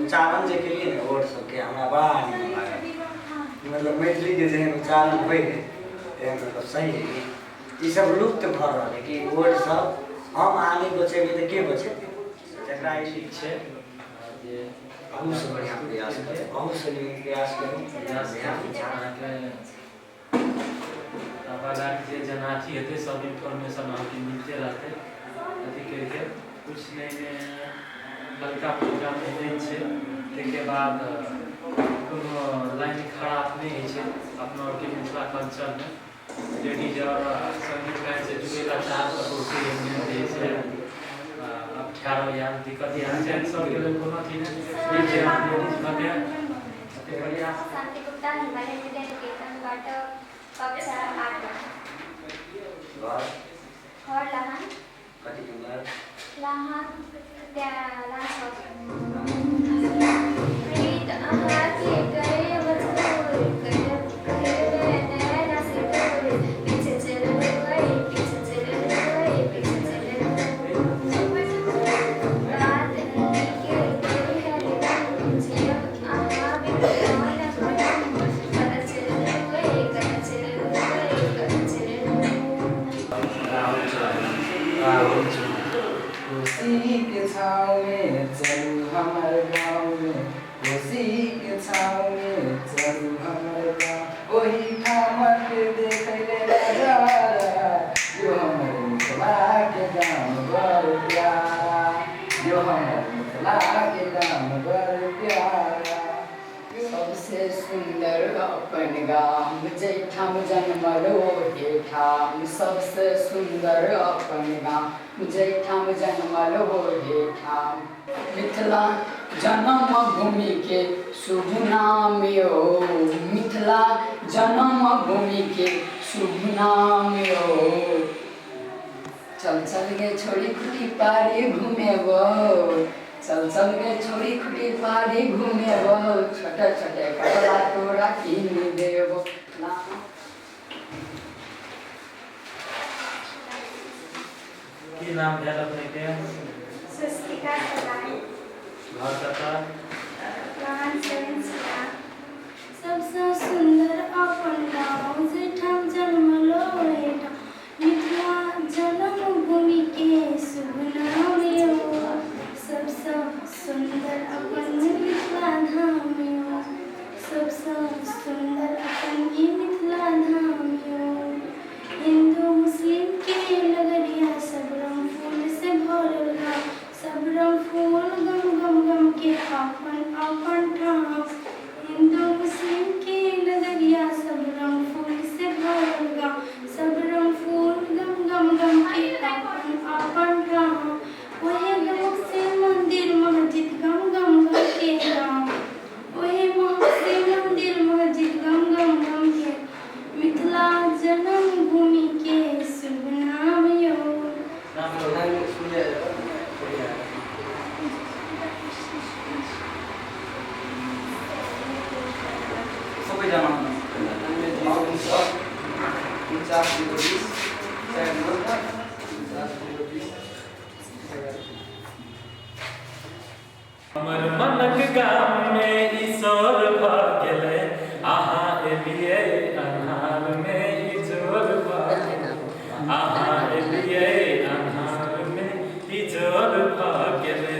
उच्चारण जे के लिए वर्ड सबके हमरा बड़ा नीक लागल। मतलब मैथिली के जेहन उच्चारण होइ है मतलब सही है। ई सब लुप्त भ रहल है कि वर्ड सब हम अहाँ नहीं बचेबै त के बचेतै। जकरा ई ठीक छै जे अहू से बढ़िया प्रयास करे, अहू से नीक प्रयास करू। बाजार जे जनाथी हेतै सब इन्फॉर्मेशन अहाँके मिलते रहतै। अथी करके कुछ नहीं बड़का प्रोग्राम नहीं छै, ताहिके बाद कोनो लाइन खराब नहीं होइ छै अपना और के मिथिला कल्चर में। लेडीज और संगीत गायन से जुड़ेला चाहत तो उसके छै अब ठारो या दिक्कत या जेंट्स सब के कोनो अथी नहीं छै। लेडीज बने अते बढ़िया शांति गुप्ता हमारे डेडिकेशन बाट कक्षा 8 और लहान कति नंबर लहान त्या प्रीत आहा के करे वस्तु करे नैना से करे पीछे चले गए पीछे चले गए पीछे चले रात के तेरी है जीवन आहा भी कोसी के छाँव में चलू हमार गाँव में, कोसी के छाँव में चलू हमार गाँव। वही ठामक देखले नजारा जो हमर मिथिला के गाँव बड़ प्यारा, जो हमर मिथिला के गाँव बड़ प्यारा। सबसे सुंदर अपन गाम जैठाम जन्मल ओहे ठाम, सबसे सुंदर अपन गाम जैठाम जन्मल ओहे ठाम। मिथिला जन्म भूमि के शुभ नाम यो, मिथिला जन्म भूमि के शुभ नाम यो। चल चल गे छोड़ी खुटी पारी घूमेबो, चल चल गे छोड़ी खुटी पारी घूमेबो, छोटे छोटे कपड़ा तोरा कीन देबो। की नाम भेल अपने के? स्वस्तिका सदाई घर कतऽ? लहान सेवेंसिया। सबसे सुंदर अपन गाँव जेठाम जन्मल ओहे ठाम, मिथिला आपन आपन ठाव हिंदू मुस्लिम की नजरिया सब रंग फूल से भरल गाँव सब रंग फूल गम गम गम के आपन आपन ठाव वही गम से मंदिर मस्जिद गम गम गम के गाँव वही से मंदिर मस्जिद गम गम गम के मिथिला जन्मभूमि के शुभ नाम यो सबैजना हमर मनक गाम में ईश्वर भ गेलै अहाँ एलियै अन्हार में इजोर भ अहाँ एलियै अन्हार में इजोर भ गेलै